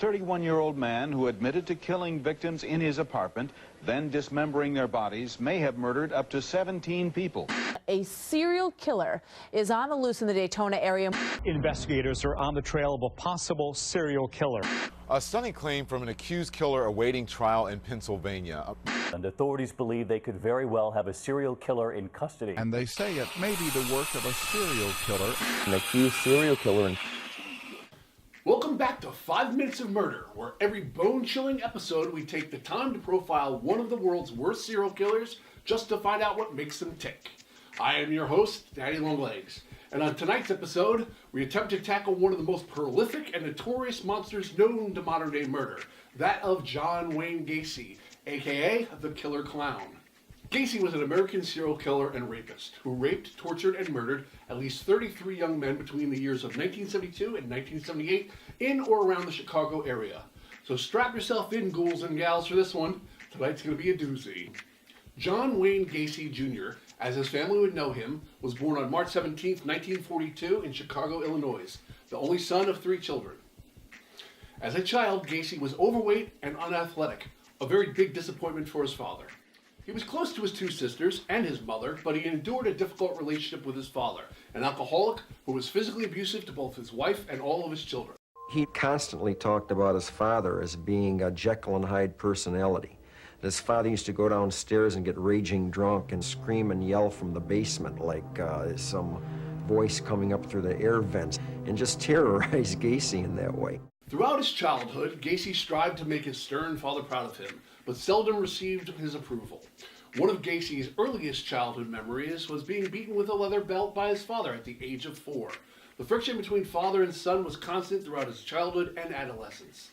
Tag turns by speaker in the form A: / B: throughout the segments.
A: 31-year-old man who admitted to killing victims in his apartment, then dismembering their bodies, may have murdered up to 17 people.
B: A serial killer is on the loose in the Daytona area.
C: Investigators are on the trail of a possible serial killer.
D: A stunning claim from an accused killer awaiting trial in Pennsylvania.
E: And authorities believe they could very well have a serial killer in custody.
F: And they say it may be the work of a serial killer.
E: An accused serial killer.
G: Welcome back to 5 Minutes of Murder, where every bone-chilling episode we take the time to profile one of the world's worst serial killers just to find out what makes them tick. I am your host, Daddy Longlegs, and on tonight's episode, we attempt to tackle one of the most prolific and notorious monsters known to modern-day murder, that of John Wayne Gacy, aka the Killer Clown. Gacy was an American serial killer and rapist who raped, tortured, and murdered at least 33 young men between the years of 1972 and 1978 in or around the Chicago area. So strap yourself in, ghouls and gals, for this one. Tonight's going to be a doozy. John Wayne Gacy Jr., as his family would know him, was born on March 17, 1942 in Chicago, Illinois, the only son of 3 children. As a child, Gacy was overweight and unathletic, a very big disappointment for his father. He was close to his 2 sisters and his mother, but he endured a difficult relationship with his father, an alcoholic who was physically abusive to both his wife and all of his children.
H: He constantly talked about his father as being a Jekyll and Hyde personality. His father used to go downstairs and get raging drunk and scream and yell from the basement like some voice coming up through the air vents, and just terrorize Gacy in that way.
G: Throughout his childhood, Gacy strived to make his stern father proud of him, but seldom received his approval. One of Gacy's earliest childhood memories was being beaten with a leather belt by his father at the age of 4. The friction between father and son was constant throughout his childhood and adolescence.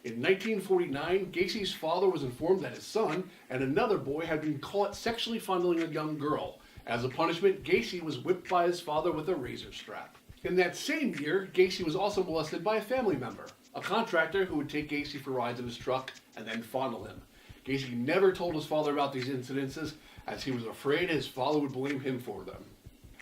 G: In 1949, Gacy's father was informed that his son and another boy had been caught sexually fondling a young girl. As a punishment, Gacy was whipped by his father with a razor strap. In that same year, Gacy was also molested by a family member, a contractor who would take Gacy for rides in his truck and then fondle him. Gacy never told his father about these incidences, as he was afraid his father would blame him for them.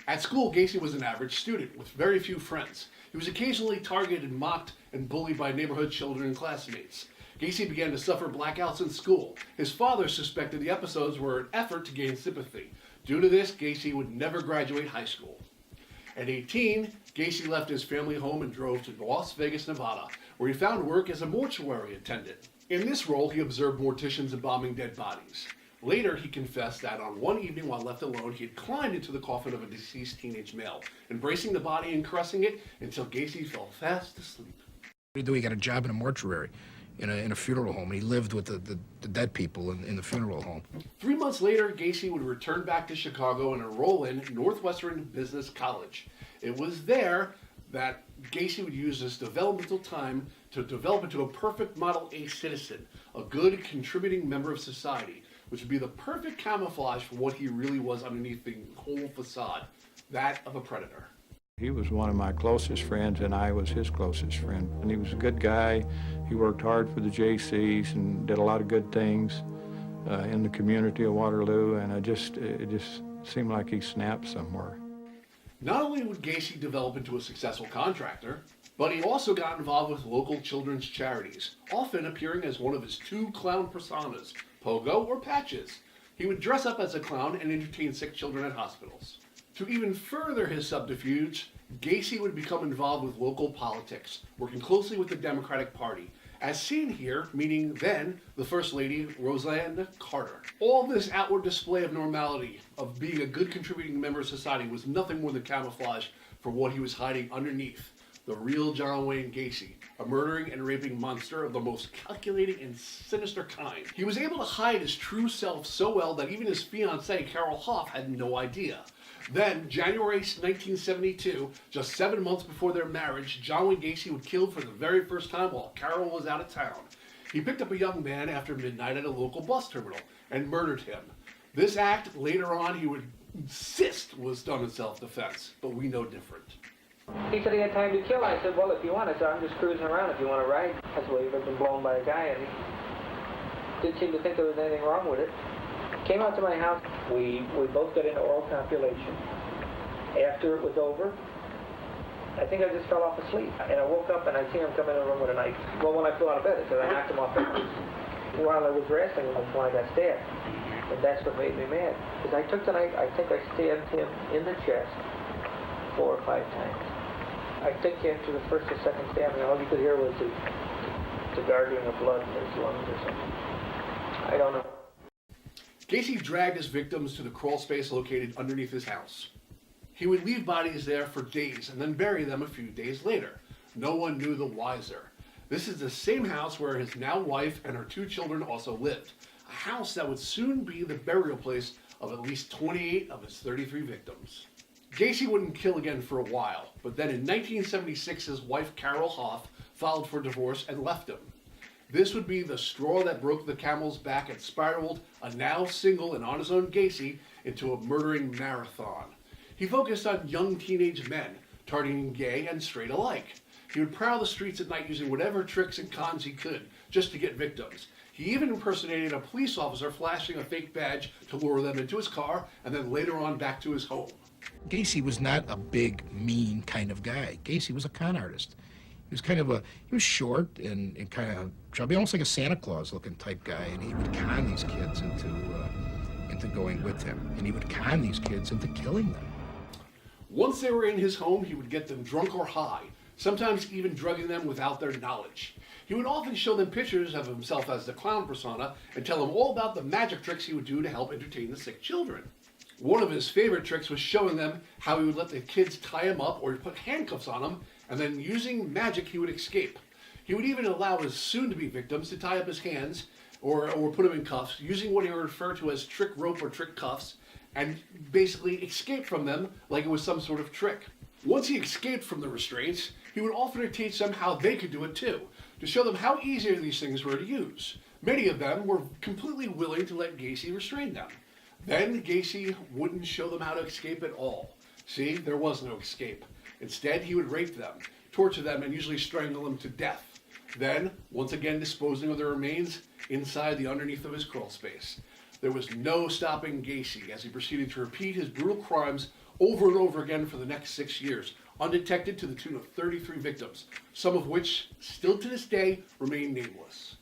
G: At school, Gacy was an average student with very few friends. He was occasionally targeted, mocked, and bullied by neighborhood children and classmates. Gacy began to suffer blackouts in school. His father suspected the episodes were an effort to gain sympathy. Due to this, Gacy would never graduate high school. At 18, Gacy left his family home and drove to Las Vegas, Nevada, where he found work as a mortuary attendant. In this role, he observed morticians embalming dead bodies. Later, he confessed that on one evening while left alone, he had climbed into the coffin of a deceased teenage male, embracing the body and caressing it until Gacy fell fast asleep.
F: He got a job in a mortuary, in a funeral home, and he lived with the dead people in the funeral home.
G: 3 months later, Gacy would return back to Chicago and enroll in Northwestern Business College. It was there that Gacy would use this developmental time to develop into a perfect Model A citizen, a good contributing member of society, which would be the perfect camouflage for what he really was underneath the whole facade, that of a predator.
I: He was one of my closest friends, and I was his closest friend. And he was a good guy. He worked hard for the JCs and did a lot of good things in the community of Waterloo, and it just seemed like he snapped somewhere.
G: Not only would Gacy develop into a successful contractor, but he also got involved with local children's charities, often appearing as one of his 2 clown personas, Pogo or Patches. He would dress up as a clown and entertain sick children at hospitals. To even further his subterfuge, Gacy would become involved with local politics, working closely with the Democratic Party, as seen here, meeting then the First Lady, Rosalynn Carter. All this outward display of normality, of being a good contributing member of society, was nothing more than camouflage for what he was hiding underneath. The real John Wayne Gacy, a murdering and raping monster of the most calculating and sinister kind. He was able to hide his true self so well that even his fiancée, Carol Hoff, had no idea. Then, January 1972, just 7 months before their marriage, John Wayne Gacy was killed for the very first time while Carol was out of town. He picked up a young man after midnight at a local bus terminal and murdered him. This act, later on, he would insist was done in self-defense, but we know different.
J: He said he had time to kill. I said, well, if you want. I said, I'm just cruising around if you want to ride. That's why you've been blown by a guy, and he didn't seem to think there was anything wrong with it. Came out to my house. We both got into oral copulation. After it was over, I think I just fell off asleep. And I woke up and I seen him come in the room with a knife. Well, when I flew out of bed, I knocked him off while I was wrestling with him when I got stabbed. And that's what made me mad. Because I took the knife, I think I stabbed him in the chest 4 or 5 times. I think after the first or second stabbing, all you could hear was the gargling of blood in his lungs or something. I don't know.
G: Gacy dragged his victims to the crawl space located underneath his house. He would leave bodies there for days and then bury them a few days later. No one knew the wiser. This is the same house where his now wife and her 2 children also lived. A house that would soon be the burial place of at least 28 of his 33 victims. Gacy wouldn't kill again for a while, but then in 1976 his wife Carol Hoff filed for divorce and left him. This would be the straw that broke the camel's back and spiraled a now single and on his own Gacy into a murdering marathon. He focused on young teenage men, targeting gay and straight alike. He would prowl the streets at night using whatever tricks and cons he could just to get victims. He even impersonated a police officer flashing a fake badge to lure them into his car and then later on back to his home.
F: Gacy was not a big, mean kind of guy. Gacy was a con artist. He was kind of he was short and kind of chubby, almost like a Santa Claus looking type guy, and he would con these kids into going with him, and he would con these kids into killing them.
G: Once they were in his home, he would get them drunk or high, sometimes even drugging them without their knowledge. He would often show them pictures of himself as the clown persona and tell them all about the magic tricks he would do to help entertain the sick children. One of his favorite tricks was showing them how he would let the kids tie him up or put handcuffs on them, and then using magic he would escape. He would even allow his soon-to-be victims to tie up his hands or put him in cuffs, using what he would refer to as trick rope or trick cuffs, and basically escape from them like it was some sort of trick. Once he escaped from the restraints, he would often teach them how they could do it too, to show them how easy these things were to use. Many of them were completely willing to let Gacy restrain them. Then Gacy wouldn't show them how to escape at all. See, there was no escape. Instead, he would rape them, torture them, and usually strangle them to death. Then, once again disposing of their remains inside the underneath of his crawl space. There was no stopping Gacy as he proceeded to repeat his brutal crimes over and over again for the next 6 years, undetected to the tune of 33 victims, some of which, still to this day, remain nameless.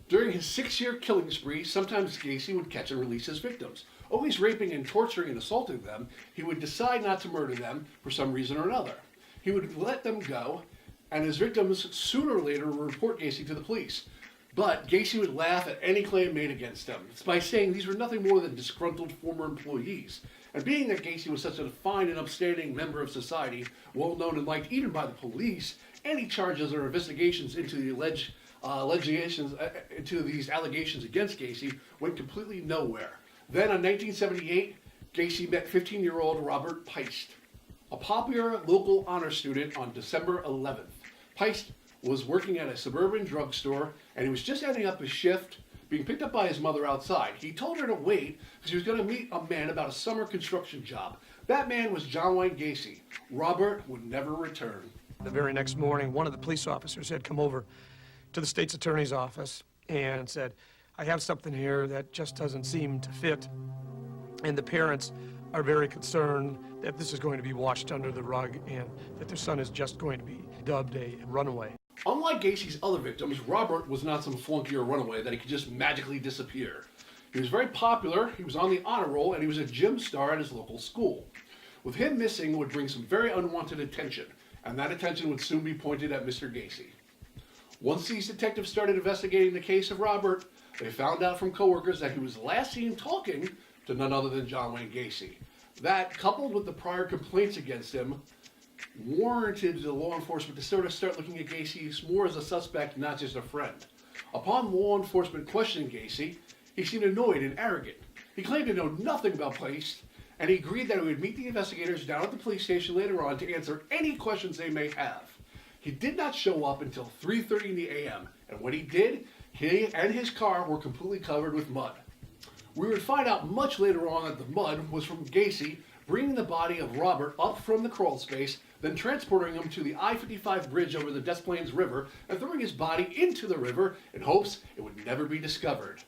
G: During his 6-year killing spree, sometimes Gacy would catch and release his victims. Always raping and torturing and assaulting them, he would decide not to murder them for some reason or another. He would let them go, and his victims sooner or later would report Gacy to the police. But Gacy would laugh at any claim made against them by saying these were nothing more than disgruntled former employees. And being that Gacy was such a fine and upstanding member of society, well known and liked even by the police, any charges or investigations into the these allegations against Gacy went completely nowhere. Then in 1978, Gacy met 15-year-old Robert Peist, a popular local honor student, on December 11th. Peist was working at a suburban drugstore, and he was just ending up his shift, being picked up by his mother outside. He told her to wait because he was going to meet a man about a summer construction job. That man was John Wayne Gacy. Robert would never return.
K: The very next morning, one of the police officers had come over to the state's attorney's office and said, I have something here that just doesn't seem to fit, and the parents are very concerned that this is going to be washed under the rug and that their son is just going to be dubbed a runaway.
G: Unlike Gacy's other victims, Robert was not some flunky or runaway that he could just magically disappear. He was very popular, he was on the honor roll, and he was a gym star at his local school. With him missing would bring some very unwanted attention, and that attention would soon be pointed at Mr. Gacy. Once these detectives started investigating the case of Robert, they found out from coworkers that he was last seen talking to none other than John Wayne Gacy. That, coupled with the prior complaints against him, warranted the law enforcement to sort of start looking at Gacy more as a suspect, not just a friend. Upon law enforcement questioning Gacy, he seemed annoyed and arrogant. He claimed to know nothing about Peist, and he agreed that he would meet the investigators down at the police station later on to answer any questions they may have. He did not show up until 3:30 in the a.m., and when he did, he and his car were completely covered with mud. We would find out much later on that the mud was from Gacy bringing the body of Robert up from the crawl space, then transporting him to the I-55 bridge over the Des Plaines River and throwing his body into the river in hopes it would never be discovered.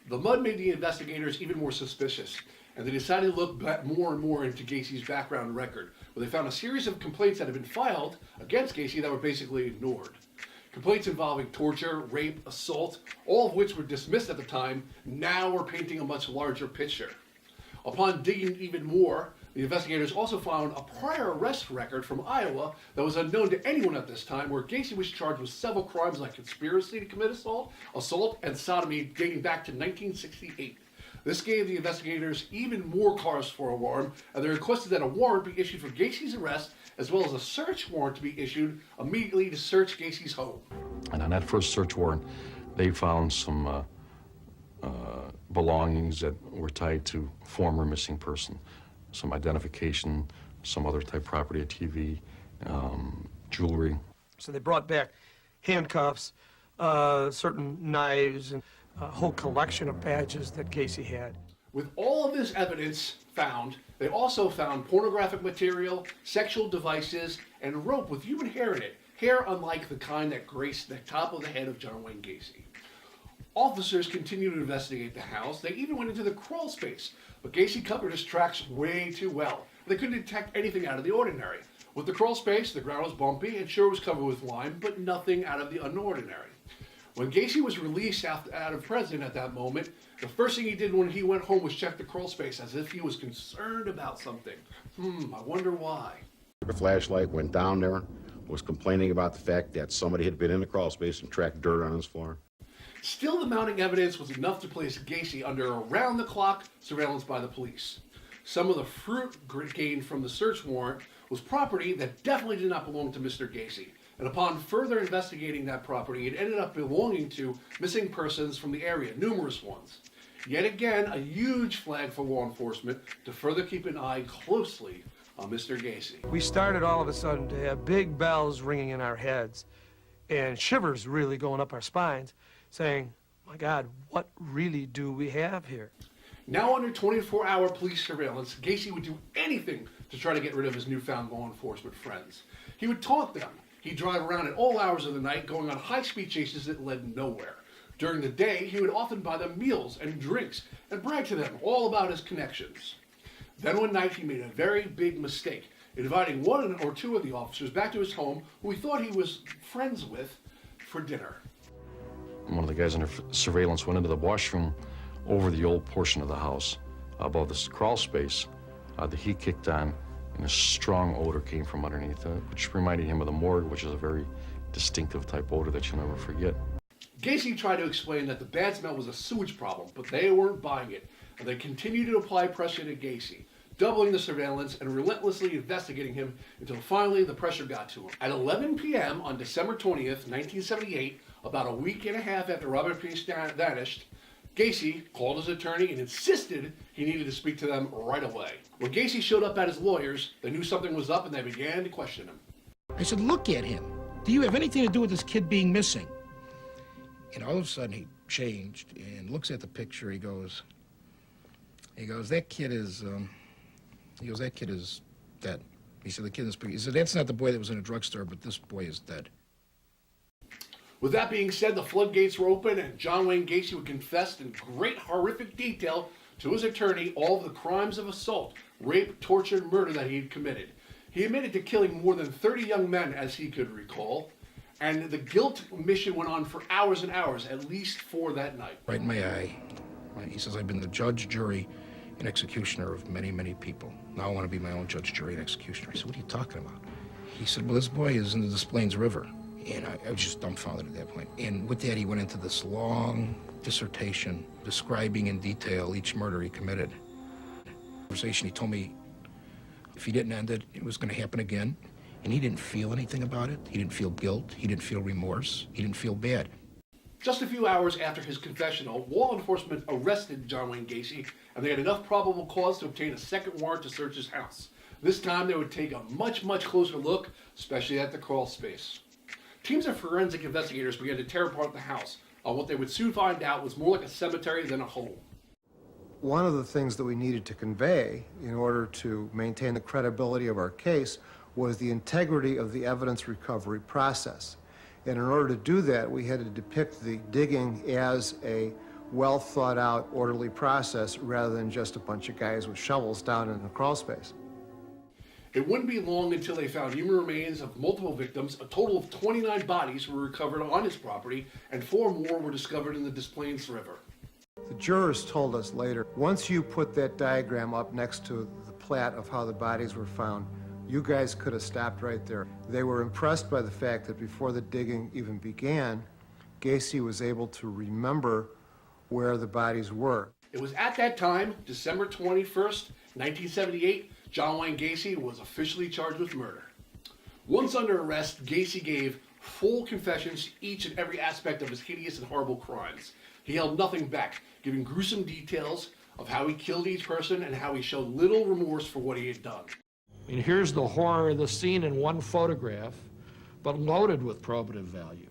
G: The mud made the investigators even more suspicious, and they decided to look more and more into Gacy's background record, where they found a series of complaints that had been filed against Gacy that were basically ignored. Complaints involving torture, rape, assault, all of which were dismissed at the time, now were painting a much larger picture. Upon digging even more, the investigators also found a prior arrest record from Iowa that was unknown to anyone at this time, where Gacy was charged with several crimes like conspiracy to commit assault, and sodomy dating back to 1968. This gave the investigators even more cause for alarm, and they requested that a warrant be issued for Gacy's arrest, as well as a search warrant to be issued immediately to search Gacy's home.
L: And on that first search warrant, they found some belongings that were tied to former missing person, some identification, some other type property, a TV, jewelry.
K: So they brought back handcuffs, certain knives, and a whole collection of badges that Gacy had.
G: With all of this evidence found, they also found pornographic material, sexual devices, and rope with human hair in it, hair unlike the kind that graced the top of the head of John Wayne Gacy. Officers continued to investigate the house. They even went into the crawl space, but Gacy covered his tracks way too well. They couldn't detect anything out of the ordinary. With the crawl space, the ground was bumpy and sure was covered with lime, but nothing out of the unordinary. When Gacy was released out of prison at that moment, the first thing he did when he went home was check the crawl space as if he was concerned about something. I wonder why.
M: The flashlight went down there, was complaining about the fact that somebody had been in the crawl space and tracked dirt on his floor.
G: Still, the mounting evidence was enough to place Gacy under around-the-clock surveillance by the police. Some of the fruit gained from the search warrant was property that definitely did not belong to Mr. Gacy. And upon further investigating that property, it ended up belonging to missing persons from the area, numerous ones. Yet again, a huge flag for law enforcement to further keep an eye closely on Mr. Gacy.
K: We started all of a sudden to have big bells ringing in our heads and shivers really going up our spines, saying, my God, what really do we have here?
G: Now under 24-hour police surveillance, Gacy would do anything to try to get rid of his newfound law enforcement friends. He would taunt them. He'd drive around at all hours of the night, going on high-speed chases that led nowhere. During the day, he would often buy them meals and drinks and brag to them all about his connections. Then one night, he made a very big mistake, inviting one or two of the officers back to his home who he thought he was friends with for dinner.
L: One of the guys under surveillance went into the washroom over the old portion of the house above this crawl space. The heat kicked on, and a strong odor came from underneath it, which reminded him of the morgue, which is a very distinctive type odor that you'll never forget.
G: Gacy tried to explain that the bad smell was a sewage problem, but they weren't buying it, and they continued to apply pressure to Gacy, doubling the surveillance and relentlessly investigating him until finally the pressure got to him. At 11 p.m. on December 20th, 1978, about a week and a half after Robert Pierce vanished, Gacy called his attorney and insisted he needed to speak to them right away. When Gacy showed up at his lawyers, they knew something was up and they began to question him.
F: I said, look at him. Do you have anything to do with this kid being missing? And all of a sudden he changed and looks at the picture. He goes, that kid is dead. He said, he said, that's not the boy that was in a drugstore, but this boy is dead.
G: With that being said, the floodgates were open and John Wayne Gacy would confess in great horrific detail to his attorney all of the crimes of assault, rape, torture, and murder that he had committed. He admitted to killing more than 30 young men, as he could recall, and the guilt mission went on for hours and hours, at least for that night.
F: Right in my eye. He says, I've been the judge, jury, and executioner of many, many people. Now I want to be my own judge, jury, and executioner. I said, what are you talking about? He said, well, this boy is in the Des Plaines River. And I was just dumbfounded at that point. And with that, he went into this long dissertation describing in detail each murder he committed. Conversation, he told me if he didn't end it, it was going to happen again. And he didn't feel anything about it. He didn't feel guilt. He didn't feel remorse. He didn't feel bad.
G: Just a few hours after his confessional, law enforcement arrested John Wayne Gacy, and they had enough probable cause to obtain a second warrant to search his house. This time, they would take a much, much closer look, especially at the crawl space. Teams of forensic investigators began to tear apart the house. What they would soon find out was more like a cemetery than a home.
N: One of the things that we needed to convey in order to maintain the credibility of our case was the integrity of the evidence recovery process. And in order to do that, we had to depict the digging as a well-thought-out, orderly process rather than just a bunch of guys with shovels down in the crawl space.
G: It wouldn't be long until they found human remains of multiple victims. A total of 29 bodies were recovered on his property, and 4 more were discovered in the Des Plaines River.
N: The jurors told us later, once you put that diagram up next to the plat of how the bodies were found, you guys could have stopped right there. They were impressed by the fact that before the digging even began, Gacy was able to remember where the bodies were.
G: It was at that time, December 21st, 1978, John Wayne Gacy was officially charged with murder. Once under arrest, Gacy gave full confessions to each and every aspect of his hideous and horrible crimes. He held nothing back, giving gruesome details of how he killed each person and how he showed little remorse for what he had done.
F: And here's the horror of the scene in one photograph, but loaded with probative value.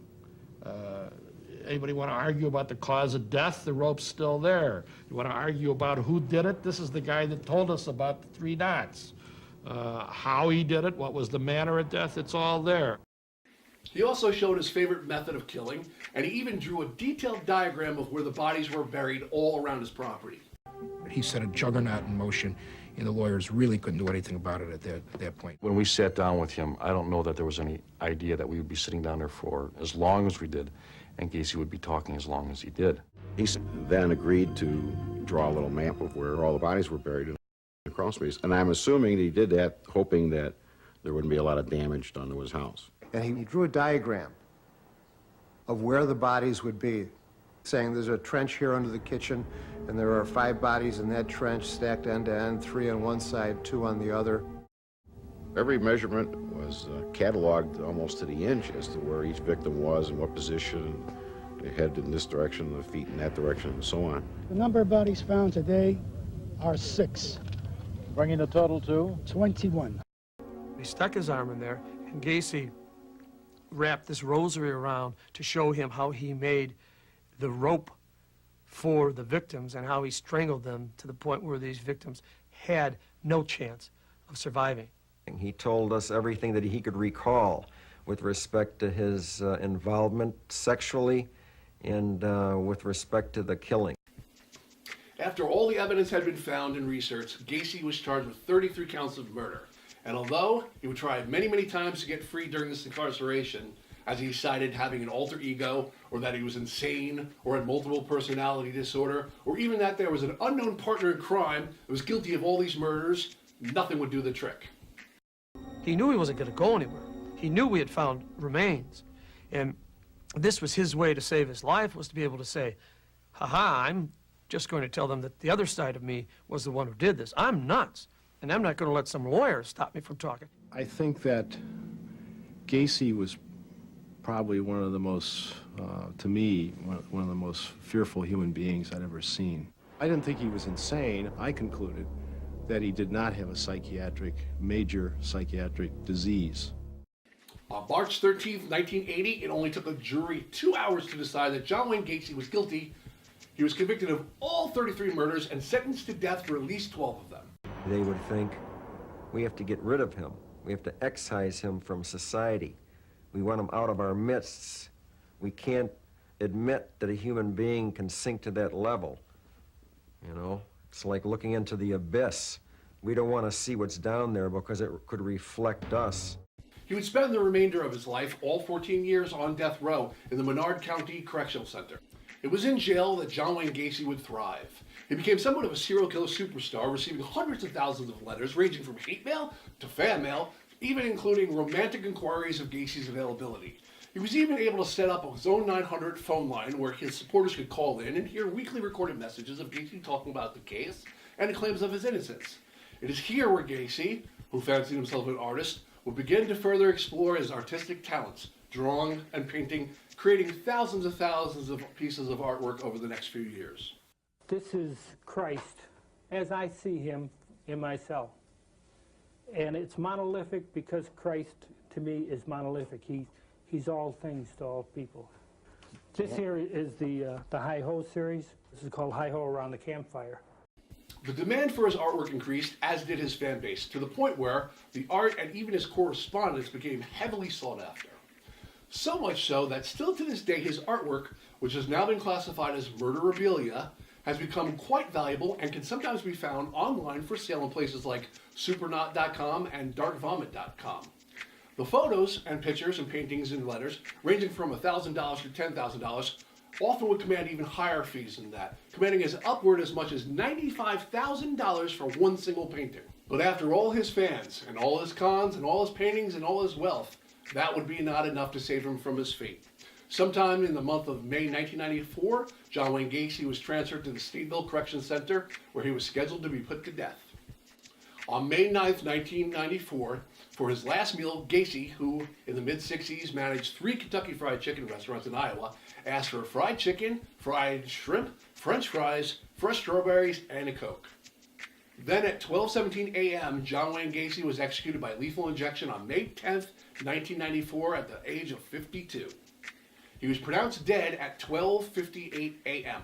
F: Anybody want to argue about the cause of death? The rope's still there. You want to argue about who did it? This is the guy that told us about the 3 dots. How he did it, what was the manner of death, it's all there.
G: He also showed his favorite method of killing, and he even drew a detailed diagram of where the bodies were buried all around his property.
F: He set a juggernaut in motion, and the lawyers really couldn't do anything about it at that point.
L: When we sat down with him, I don't know that there was any idea that we would be sitting down there for as long as we did, and Gacy would be talking as long as he did.
M: He then agreed to draw a little map of where all the bodies were buried in the crawl space, and I'm assuming he did that hoping that there wouldn't be a lot of damage done to his house.
N: And he drew a diagram of where the bodies would be, saying there's a trench here under the kitchen, and there are 5 bodies in that trench stacked end to end, 3 on one side, 2 on the other.
M: Every measurement was cataloged almost to the inch as to where each victim was and what position, the head in this direction, the feet in that direction, and so on.
O: The number of bodies found today are 6.
C: Bringing the total to?
O: 21.
K: He stuck his arm in there, and Gacy wrapped this rosary around to show him how he made the rope for the victims and how he strangled them to the point where these victims had no chance of surviving.
H: He told us everything that he could recall with respect to his involvement sexually and with respect to the killing.
G: After all the evidence had been found and researched, Gacy was charged with 33 counts of murder. And although he would try many, many times to get free during this incarceration, as he cited having an alter ego, or that he was insane, or had multiple personality disorder, or even that there was an unknown partner in crime that was guilty of all these murders, nothing would do the trick.
K: He knew he wasn't going to go anywhere. He knew we had found remains. And this was his way to save his life, was to be able to say, ha-ha, I'm just going to tell them that the other side of me was the one who did this. I'm nuts, and I'm not going to let some lawyer stop me from talking.
P: I think that Gacy was probably one of the most, to me, one of the most fearful human beings I'd ever seen. I didn't think he was insane. I concluded that he did not have a major psychiatric disease.
G: On March 13th, 1980, it only took a jury 2 hours to decide that John Wayne Gacy was guilty. He was convicted of all 33 murders and sentenced to death for at least 12 of them.
H: They would think, we have to get rid of him. We have to excise him from society. We want him out of our midst. We can't admit that a human being can sink to that level. You know, it's like looking into the abyss. We don't want to see what's down there because it could reflect us.
G: He would spend the remainder of his life, all 14 years, on death row in the Menard County Correctional Center. It was in jail that John Wayne Gacy would thrive. He became somewhat of a serial killer superstar, receiving hundreds of thousands of letters ranging from hate mail to fan mail, even including romantic inquiries of Gacy's availability. He was even able to set up his own 900 phone line where his supporters could call in and hear weekly recorded messages of Gacy talking about the case and the claims of his innocence. It is here where Gacy, who fancied himself an artist, would begin to further explore his artistic talents, drawing and painting, creating thousands of pieces of artwork over the next few years.
O: This is Christ as I see him in myself. And it's monolithic because Christ, to me, is monolithic. He's all things to all people. This here is the Hi-Ho series. This is called Hi-Ho Around the Campfire.
G: The demand for his artwork increased, as did his fan base, to the point where the art and even his correspondence became heavily sought after. So much so that still to this day his artwork, which has now been classified as murderabilia, has become quite valuable and can sometimes be found online for sale in places like supernaut.com and darkvomit.com. The photos and pictures and paintings and letters, ranging from $1,000 to $10,000, often would command even higher fees than that, commanding as upward as much as $95,000 for one single painting. But after all his fans, and all his cons, and all his paintings, and all his wealth, that would be not enough to save him from his fate. Sometime in the month of May 1994, John Wayne Gacy was transferred to the Stateville Correction Center, where he was scheduled to be put to death. On May 9th, 1994, for his last meal, Gacey, who in the mid-60s managed 3 Kentucky Fried Chicken restaurants in Iowa, asked for fried chicken, fried shrimp, French fries, fresh strawberries, and a Coke. Then at 12:17 a.m., John Wayne Gacy was executed by lethal injection on May 10th, 1994 at the age of 52. He was pronounced dead at 12:58 a.m.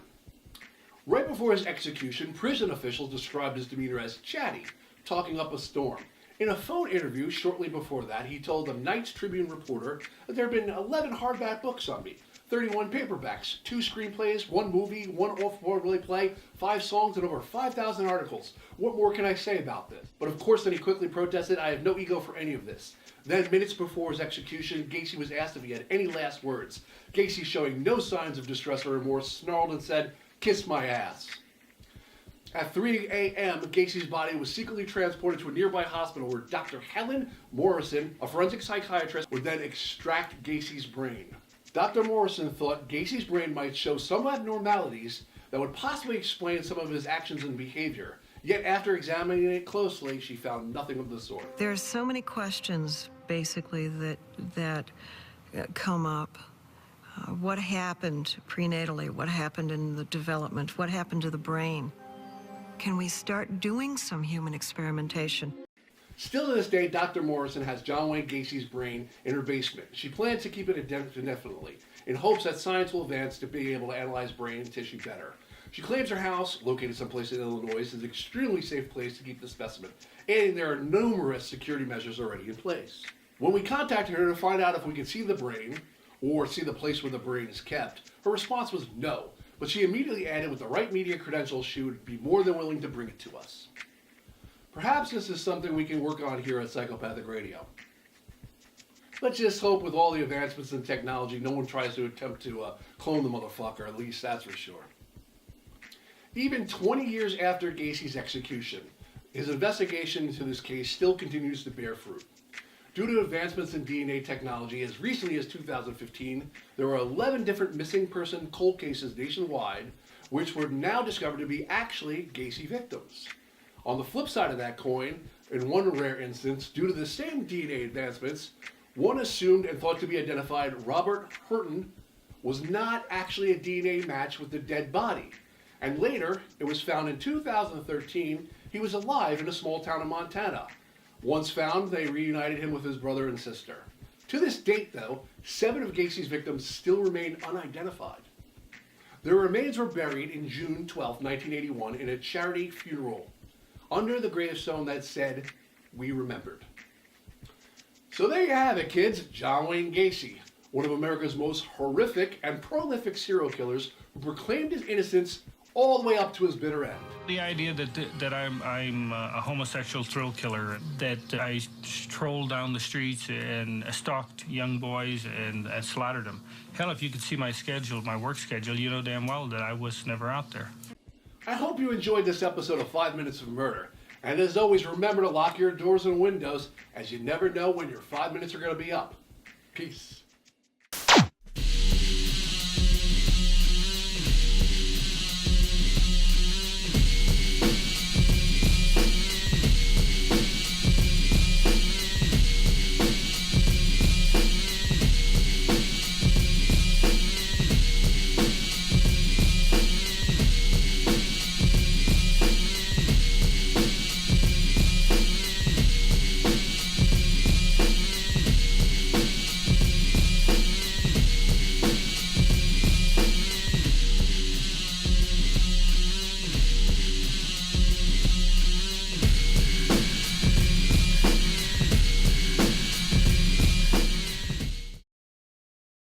G: Right before his execution, prison officials described his demeanor as chatty, talking up a storm. In a phone interview shortly before that, he told the Knights Tribune reporter that there had been 11 hardback books on me, 31 paperbacks, 2 screenplays, 1 movie, 1 off-Broadway play, 5 songs, and over 5,000 articles. What more can I say about this? But of course, then he quickly protested, "I have no ego for any of this." Then, minutes before his execution, Gacey was asked if he had any last words. Gacey, showing no signs of distress or remorse, snarled and said, "Kiss my ass." At 3 a.m., Gacey's body was secretly transported to a nearby hospital where Dr. Helen Morrison, a forensic psychiatrist, would then extract Gacey's brain. Dr. Morrison thought Gacey's brain might show some abnormalities that would possibly explain some of his actions and behavior. Yet after examining it closely, she found nothing of the sort.
Q: There are so many questions, basically, that come up. What happened prenatally? What happened in the development? What happened to the brain? Can we start doing some human experimentation?
G: Still to this day, Dr. Morrison has John Wayne Gacy's brain in her basement. She plans to keep it indefinitely, in hopes that science will advance to be able to analyze brain and tissue better. She claims her house, located someplace in Illinois, is an extremely safe place to keep the specimen, and there are numerous security measures already in place. When we contacted her to find out if we could see the brain, or see the place where the brain is kept, her response was no, but she immediately added with the right media credentials she would be more than willing to bring it to us. Perhaps this is something we can work on here at Psychopathic Radio. Let's just hope with all the advancements in technology, no one tries to attempt to clone the motherfucker, at least that's for sure. Even 20 years after Gacey's execution, his investigation into this case still continues to bear fruit. Due to advancements in DNA technology, as recently as 2015, there were 11 different missing person cold cases nationwide, which were now discovered to be actually Gacey victims. On the flip side of that coin, in one rare instance, due to the same DNA advancements, one assumed and thought to be identified Robert Hurton was not actually a DNA match with the dead body. And later, it was found in 2013, he was alive in a small town in Montana. Once found, they reunited him with his brother and sister. To this date, though, 7 of Gacey's victims still remain unidentified. Their remains were buried in June 12, 1981, in a charity funeral, under the gravestone that said, "We remembered." So there you have it, kids. John Wayne Gacy, one of America's most horrific and prolific serial killers who proclaimed his innocence all the way up to his bitter end.
R: The idea that I'm a homosexual thrill killer, that I strolled down the streets and stalked young boys and slaughtered them. Hell, if you could see my schedule, my work schedule, you know damn well that I was never out there.
G: I hope you enjoyed this episode of 5 Minutes of Murder. And as always, remember to lock your doors and windows, as you never know when your 5 minutes are going to be up. Peace.